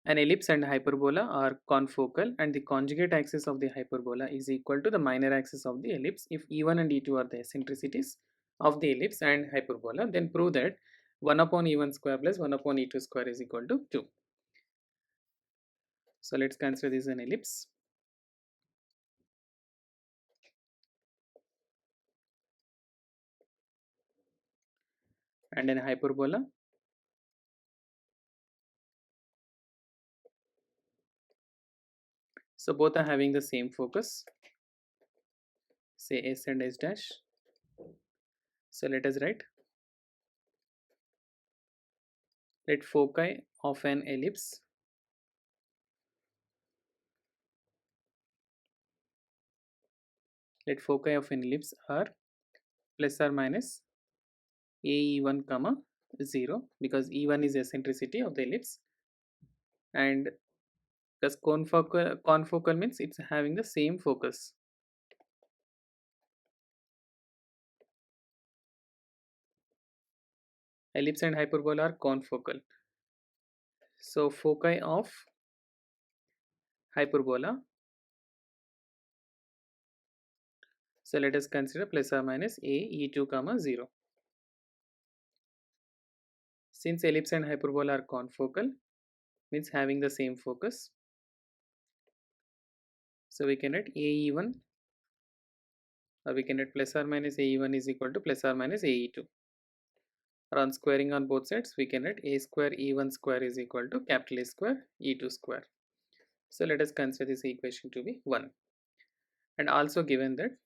An ellipse and hyperbola are confocal, and the conjugate axis of the hyperbola is equal to the minor axis of the ellipse if E1 and E2 are the eccentricities of the ellipse and hyperbola. Then prove that 1 upon E1 square plus 1 upon E2 square is equal to 2. So let's consider this an ellipse. And an hyperbola. So both are having the same focus, say S and S dash. So let us write, let foci of an ellipse are plus or minus AE1 comma 0, because E1 is eccentricity of the ellipse, and thus confocal means it's having the same focus. Ellipse and hyperbola are confocal. So foci of hyperbola, so let us consider plus or minus AE2 comma 0. Since ellipse and hyperbola are confocal, means having the same focus, so we can write AE1, or we can write plus or minus AE1 is equal to plus or minus AE2. Or on squaring on both sides, we can write A square E1 square is equal to capital A square E2 square. So let us consider this equation to be 1. And also given that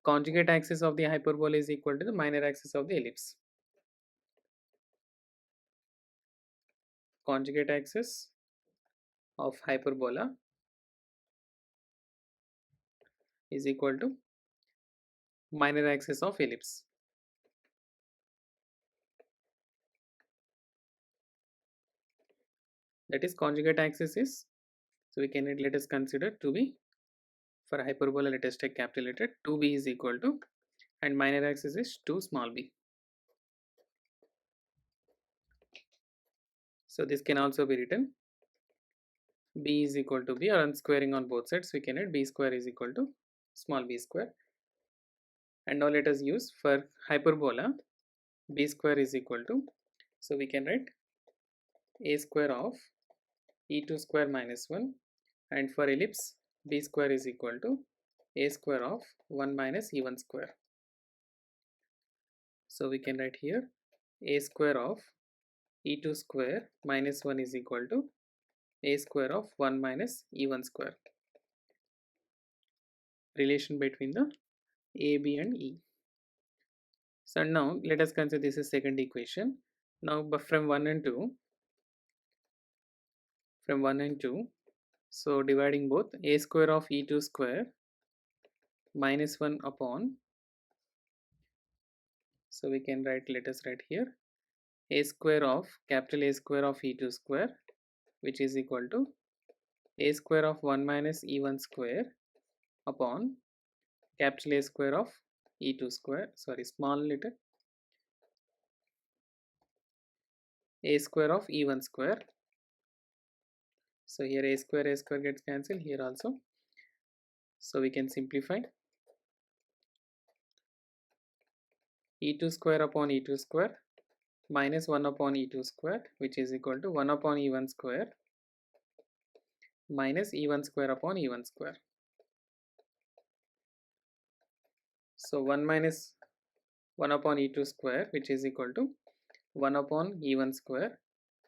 conjugate axis of the hyperbola is equal to the minor axis of the ellipse. Conjugate axis of hyperbola is equal to minor axis of ellipse. That is, conjugate axis is, so we can let us consider to be, for hyperbola let us take capital letter 2b is equal to, and minor axis is 2 small b. So this can also be written b is equal to b, or on squaring on both sides we can write b square is equal to small b square. And now let us use for hyperbola b square is equal to, so we can write a square of e2 square minus 1, and for ellipse b square is equal to a square of 1 minus e1 square. So we can write here a square of e2 square minus 1 is equal to a square of 1 minus e1 square. Relation between the a, b and e. So now let us consider this is second equation. Now from 1 and 2, so dividing both, a square of e2 square minus 1 upon, so we can write, let us write here a square of capital A square of e2 square, which is equal to a square of 1 minus e1 square upon capital A square of e2 square, sorry, small letter a square of e1 square. So here a square gets cancelled here also, so we can simplify e2 square upon e2 square minus 1 upon e2 square, which is equal to 1 upon e1 square minus e1 square upon e1 square. So 1 minus 1 upon e2 square, which is equal to 1 upon e1 square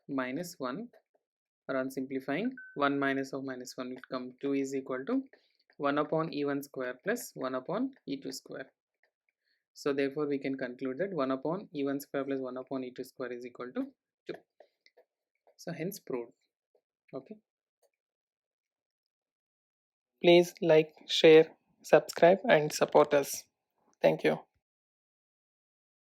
minus 1, or on simplifying 1 minus of minus 1 will come 2 is equal to 1 upon e1 square plus 1 upon e2 square. So therefore we can conclude that 1 upon e1 square plus 1 upon e2 square is equal to 2. So hence proved. Okay. Please like, share, subscribe and support us. Thank you.